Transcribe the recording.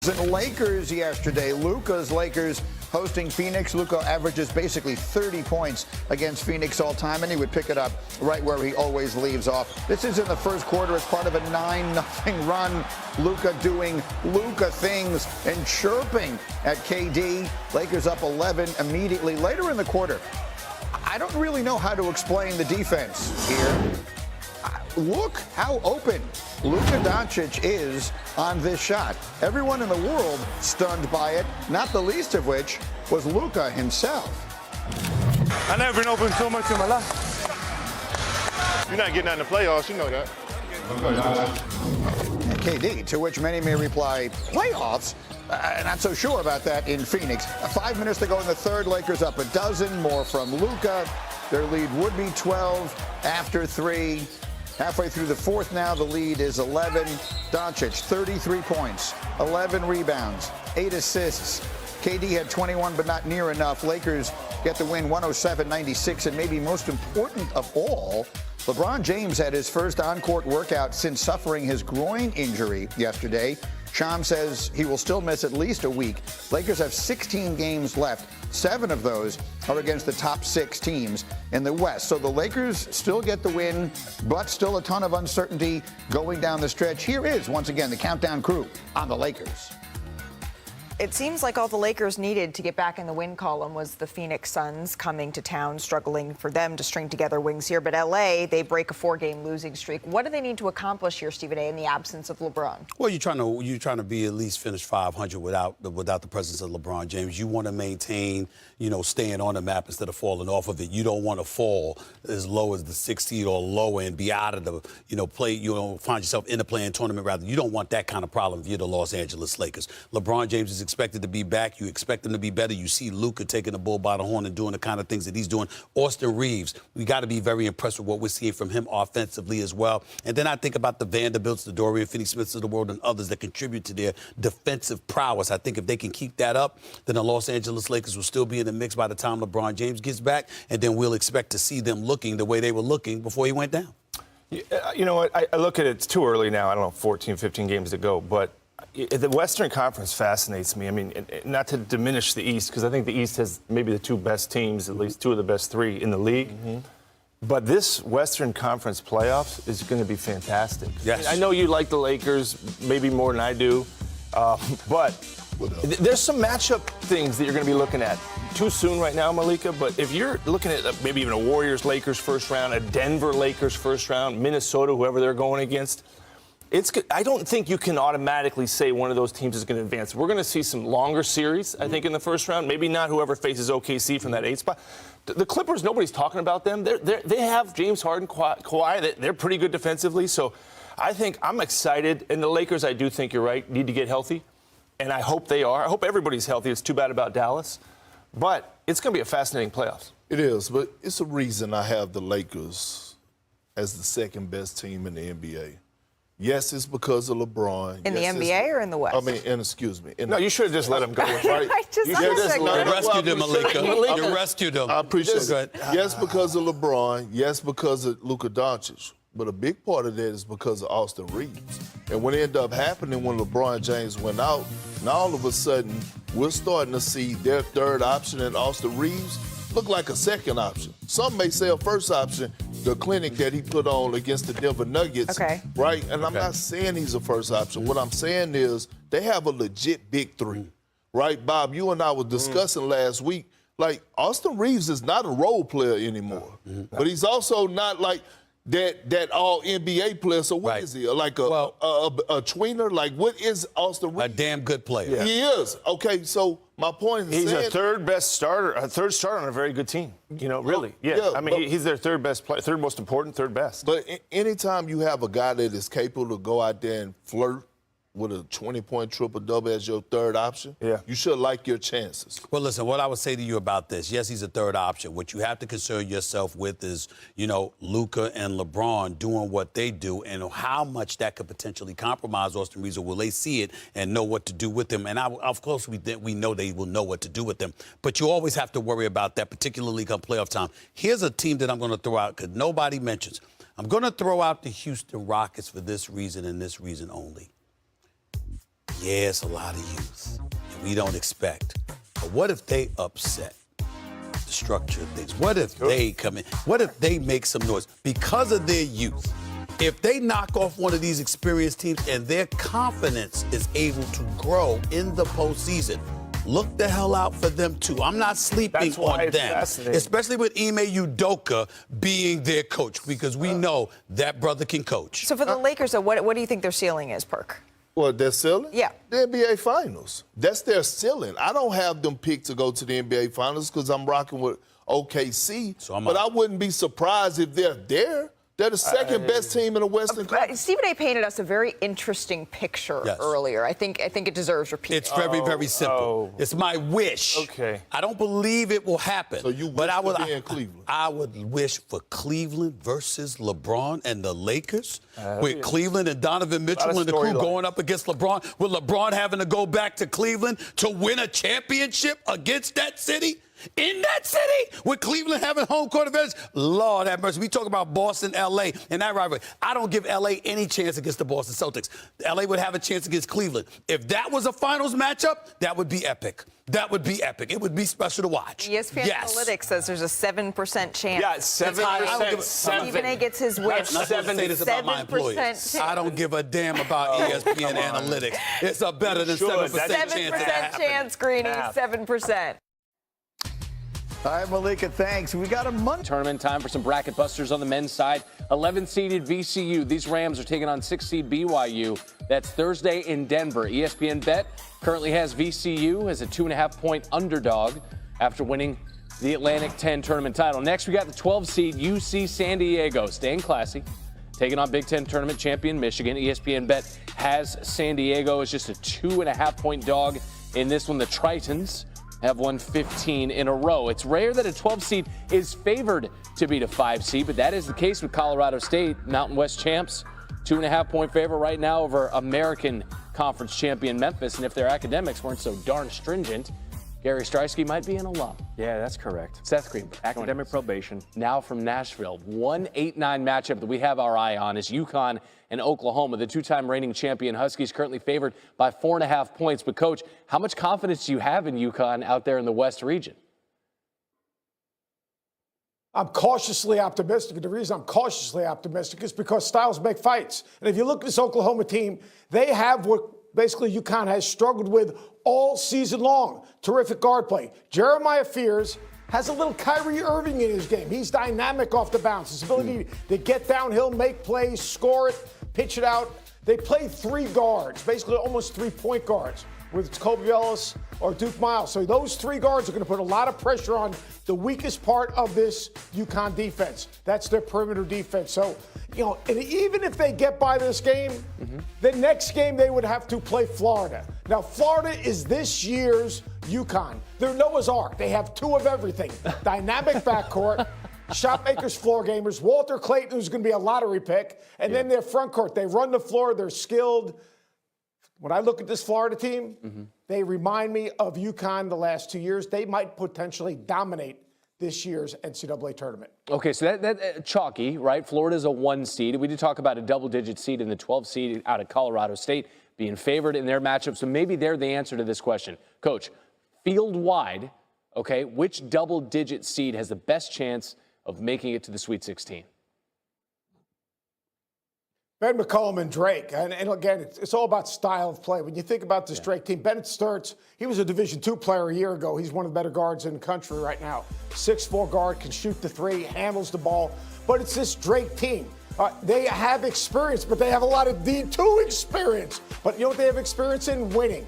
And Lakers yesterday. Luka's Lakers hosting Phoenix. Luka averages basically 30 points against Phoenix all time, and he would pick it up right where he always leaves off. This is in the first quarter. It's part of a 9-0 run. Luka doing Luka things and chirping at KD. Lakers up 11 immediately. Later in the quarter, I don't really know how to explain the defense here. Look how open Luka Doncic is on this shot. Everyone in the world stunned by it, not the least of which was Luka himself. I've never been open so much in my life. You're not getting out in the playoffs, you know that. KD, to which many may reply, playoffs? Not so sure about that in Phoenix. 5 minutes to go in the third. Lakers up a dozen. More from Luka. Their lead would be 12 after 3. Halfway through the fourth now, the lead is 11. Doncic, 33 points, 11 rebounds, 8 assists. KD had 21, but not near enough. Lakers get the win 107-96, and maybe most important of all, LeBron James had his first on-court workout since suffering his groin injury yesterday. Sham says he will still miss at least a week. Lakers have 16 games left. 7 of those are against the top 6 teams in the West. So the Lakers still get the win, but still a ton of uncertainty going down the stretch. Here is, once again, the countdown crew on the Lakers. It seems like all the Lakers needed to get back in the win column was the Phoenix Suns coming to town, struggling for them to string together wins here. But L.A., they break a 4-game losing streak. What do they need to accomplish here, Stephen A., in the absence of LeBron? Well, you're trying to be at least finish 500 without the presence of LeBron James. You want to maintain, staying on the map instead of falling off of it. You don't want to fall as low as the 6th seed or lower and be out of the, play. Find yourself in the play-in tournament rather. You don't want that kind of problem if you're the Los Angeles Lakers. LeBron James is expected to be back. You expect him to be better. You see Luka taking the bull by the horn and doing the kind of things that he's doing. Austin Reeves, we got to be very impressed with what we're seeing from him offensively as well. And then I think about the Vanderbilts, the Dorian Finney-Smiths of the world, and others that contribute to their defensive prowess. I think if they can keep that up, then the Los Angeles Lakers will still be in the mix by the time LeBron James gets back, and then we'll expect to see them looking the way they were looking before he went down. You know what? I look at it, it's too early now. I don't know, 14, 15 games to go, but the Western Conference fascinates me. I mean, not to diminish the East, because I think the East has maybe the 2 best teams, at least 2 of the best 3 in the league. Mm-hmm. But this Western Conference playoffs is going to be fantastic. Yes. I know you like the Lakers maybe more than I do, but there's some matchup things that you're going to be looking at. Too soon right now, Malika, but if you're looking at maybe even a Warriors-Lakers first round, a Denver-Lakers first round, Minnesota, whoever they're going against, it's good. I don't think you can automatically say one of those teams is going to advance. We're going to see some longer series, I think, in the first round. Maybe not whoever faces OKC from that 8th spot. The Clippers, nobody's talking about them. They have James Harden, Kawhi. They're pretty good defensively. So I think I'm excited. And the Lakers, I do think you're right, need to get healthy. And I hope they are. I hope everybody's healthy. It's too bad about Dallas. But it's going to be a fascinating playoffs. It is, but it's a reason I have the Lakers as the second best team in the NBA. Yes, it's because of LeBron. In the NBA or in the West? I mean, excuse me. No, you should have just let him go. Right? You rescued him, Malika. You rescued him. I appreciate it. Yes, because of LeBron. Yes, because of Luka Doncic. But a big part of that is because of Austin Reeves. And what ended up happening when LeBron James went out, now all of a sudden, we're starting to see their third option in Austin Reeves look like a second option. Some may say a first option, the clinic that he put on against the Denver Nuggets. Okay. Right? And I'm not saying he's a first option. What I'm saying is they have a legit big 3. Right, Bob? You and I were discussing last week, like, Austin Reeves is not a role player anymore. But he's also not like that all NBA player. So what is he? Like a tweener? Like, what is Austin Reeves? A damn good player. Yeah. He is. Okay, so my point is he's a third starter on a very good team. Really. Yeah. I mean, he's their third best player, third most important, third best. But anytime you have a guy that is capable to go out there and flirt with a 20-point triple-double as your third option, you should like your chances. Well, listen, what I would say to you about this, yes, he's a third option. What you have to concern yourself with is, Luka and LeBron doing what they do and how much that could potentially compromise Austin Reeves, or will they see it and know what to do with him? And of course, we know they will know what to do with them. But you always have to worry about that, particularly come playoff time. Here's a team that I'm going to throw out because nobody mentions. I'm going to throw out the Houston Rockets for this reason and this reason only. yeah, it's a lot of youth, and we don't expect. But what if they upset the structure of things? What if they come in? What if they make some noise because of their youth? If they knock off one of these experienced teams and their confidence is able to grow in the postseason, look the hell out for them, too. I'm not sleeping on them, especially with Ime Udoka being their coach, because we know that brother can coach. So for the Lakers, though, what do you think their ceiling is, Perk? Well, their ceiling? Yeah. The NBA Finals. That's their ceiling. I don't have them picked to go to the NBA Finals because I'm rocking with OKC. But I wouldn't be surprised if they're there. They're the second best team in the Western Conference. Stephen A. painted us a very interesting picture earlier. I think it deserves repeat. It's very, very simple. It's my wish. Okay. I don't believe it will happen. So you wish to be in Cleveland? I would wish for Cleveland versus LeBron and the Lakers, with Cleveland and Donovan Mitchell and the crew going up against LeBron, with LeBron having to go back to Cleveland to win a championship against that city. In that city, with Cleveland having home court advantage, Lord have mercy. We talk about Boston, L.A., and that rivalry. I don't give L.A. any chance against the Boston Celtics. L.A. would have a chance against Cleveland. If that was a finals matchup, that would be epic. That would be epic. It would be special to watch. ESPN Analytics says there's a 7% chance. Yeah, 7%. Stephen A. gets his wish. I'm not going to say this about my employees. I don't give a damn about ESPN Analytics. It's a better than 7% chance. 7% chance, Greeny. 7%. All right, Malika, thanks. We got a month. Tournament time for some bracket busters on the men's side. 11-seeded VCU. These Rams are taking on 6-seed BYU. That's Thursday in Denver. ESPN Bet currently has VCU as a 2.5-point underdog after winning the Atlantic 10 tournament title. Next, we got the 12-seed UC San Diego, staying classy, taking on Big Ten tournament champion Michigan. ESPN Bet has San Diego as just a 2.5-point dog in this one. The Tritons have won 15 in a row. It's rare that a 12 seed is favored to beat a 5 seed, but that is the case with Colorado State, Mountain West champs, 2.5-point favorite right now over American Conference champion Memphis. And if their academics weren't so darn stringent, Gary Streisky might be an alum. Yeah, that's correct. Seth Green, Academic probation. now from Nashville. 1-8-9 matchup that we have our eye on is UConn and Oklahoma. The two-time reigning champion Huskies currently favored by 4.5 points. But, Coach, how much confidence do you have in UConn out there in the West region? I'm cautiously optimistic. And the reason I'm cautiously optimistic is because styles make fights. And if you look at this Oklahoma team, they have what basically UConn has struggled with all season long. Terrific guard play. Jeremiah Fears has a little Kyrie Irving in his game. He's dynamic off the bounce. His ability to get downhill, make plays, score it, pitch it out. They play 3 guards, basically almost 3-point guards, with Kobe Ellis or Duke Miles. So those 3 guards are going to put a lot of pressure on the weakest part of this UConn defense. That's their perimeter defense. So, and even if they get by this game, the next game they would have to play Florida. Now, Florida is this year's UConn. They're Noah's Ark. They have 2 of everything. Dynamic backcourt, shot makers, floor gamers. Walter Clayton, who's going to be a lottery pick. And then their front court. They run the floor. They're skilled. When I look at this Florida team, they remind me of UConn the last 2 years. They might potentially dominate this year's NCAA tournament. Okay, so that chalky, right? Florida's a 1 seed. We did talk about a double-digit seed in the 12 seed out of Colorado State being favored in their matchup. So maybe they're the answer to this question. Coach, field-wide, okay, which double-digit seed has the best chance of making it to the Sweet 16? Ben McCollum and Drake. And again, it's all about style of play. When you think about this Drake team, Bennett Sturts, he was a Division II player a year ago. He's one of the better guards in the country right now. 6'4" guard, can shoot the 3, handles the ball. But it's this Drake team. They have experience, but they have a lot of D2 experience. But you know what they have experience in? Winning.